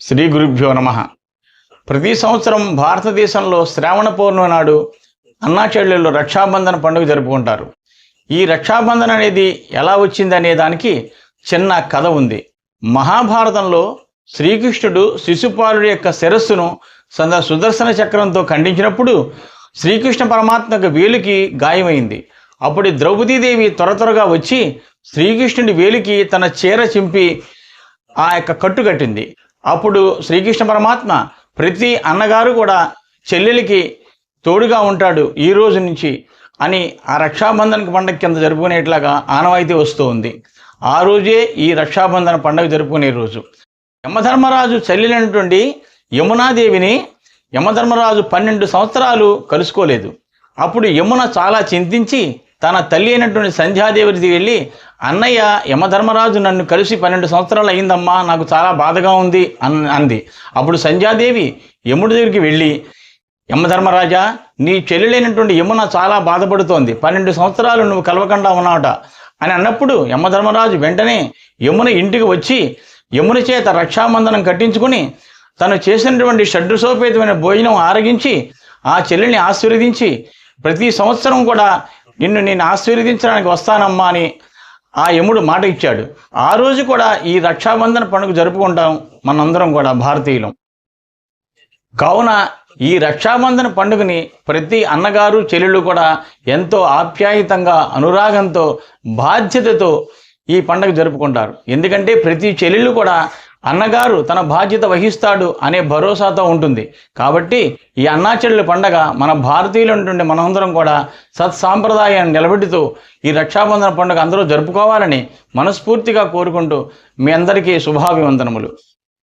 శ్రీ గురుభ్యో నమః. ప్రతి సంవత్సరం భారతదేశంలో శ్రావణ పౌర్ణమి నాడు అన్నా చెల్లెళ్ళు రక్షాబంధన పండుగ జరుపుకుంటారు. ఈ రక్షాబంధన అనేది ఎలా వచ్చిందనే దానికి చిన్న కథ ఉంది. మహాభారతంలో శ్రీకృష్ణుడు శిశుపాలుడి యొక్క శిరస్సును సుదర్శన చక్రంతో ఖండించినప్పుడు శ్రీకృష్ణ పరమాత్మకు వేలికి గాయమైంది. అప్పుడు ద్రౌపదీదేవి త్వరగా వచ్చి శ్రీకృష్ణుడి వేలికి తన చీర చింపి ఆ యొక్క కట్టు కట్టింది. అప్పుడు శ్రీకృష్ణ పరమాత్మ ప్రతి అన్నగారు కూడా చెల్లెలికి తోడుగా ఉంటాడు ఈ రోజు నుంచి అని ఆ రక్షాబంధన పండుగ కింద జరుపుకునేట్లాగా ఆనవాయితీ వస్తూ ఉంది. ఆ రోజే ఈ రక్షాబంధన పండుగ జరుపుకునే రోజు. యమధర్మరాజు చెల్లెలైనటువంటి యమునాదేవిని యమధర్మరాజు 12 సంవత్సరాలు కలుసుకోలేదు. అప్పుడు యమున చాలా చింతించి తన తల్లి అయినటువంటి సంధ్యాదేవికి వెళ్ళి, అన్నయ్య యమధర్మరాజు నన్ను కలిసి 12 సంవత్సరాలు అయిందమ్మా, నాకు చాలా బాధగా ఉంది అంది. అప్పుడు సంధ్యాదేవి యముడి దగ్గరికి వెళ్ళి, యమధర్మరాజా, నీ చెల్లెలైనటువంటి యమున చాలా బాధపడుతోంది, 12 సంవత్సరాలు నువ్వు కలవకుండా ఉన్నావట అని అన్నప్పుడు యమధర్మరాజు వెంటనే యమున ఇంటికి వచ్చి యముని చేత రక్షాబంధనం కట్టించుకుని తను చేసినటువంటి షడ్రసోపేతమైన భోజనం ఆరగించి ఆ చెల్లెల్ని ఆశీర్వదించి, ప్రతి సంవత్సరం కూడా నేను ఆశీర్వదించడానికి వస్తానమ్మా అని ఆ యముడు మాట ఇచ్చాడు. ఆ రోజు కూడా ఈ రక్షాబంధన పండుగ జరుపుకుంటాం మనందరం కూడా భారతీయులం. కావున ఈ రక్షాబంధన పండుగని ప్రతి అన్నగారు చెల్లెళ్ళు కూడా ఎంతో ఆప్యాయతంగా, అనురాగంతో, బాధ్యతతో ఈ పండుగ జరుపుకుంటారు. ఎందుకంటే ప్రతి చెల్లెళ్ళు కూడా అన్నగారు తన బాధ్యత వహిస్తాడు అనే భరోసాతో ఉంటుంది. కాబట్టి ఈ అన్నా చెల్లెళ్ళ పండగ మన భారతీయులు ఉంటుండే మనందరం కూడా సత్సాంప్రదాయాన్ని నిలబెడుతూ ఈ రక్షాబంధన పండుగ అందరూ జరుపుకోవాలని మనస్ఫూర్తిగా కోరుకుంటూ మీ అందరికీ శుభాభివందనములు.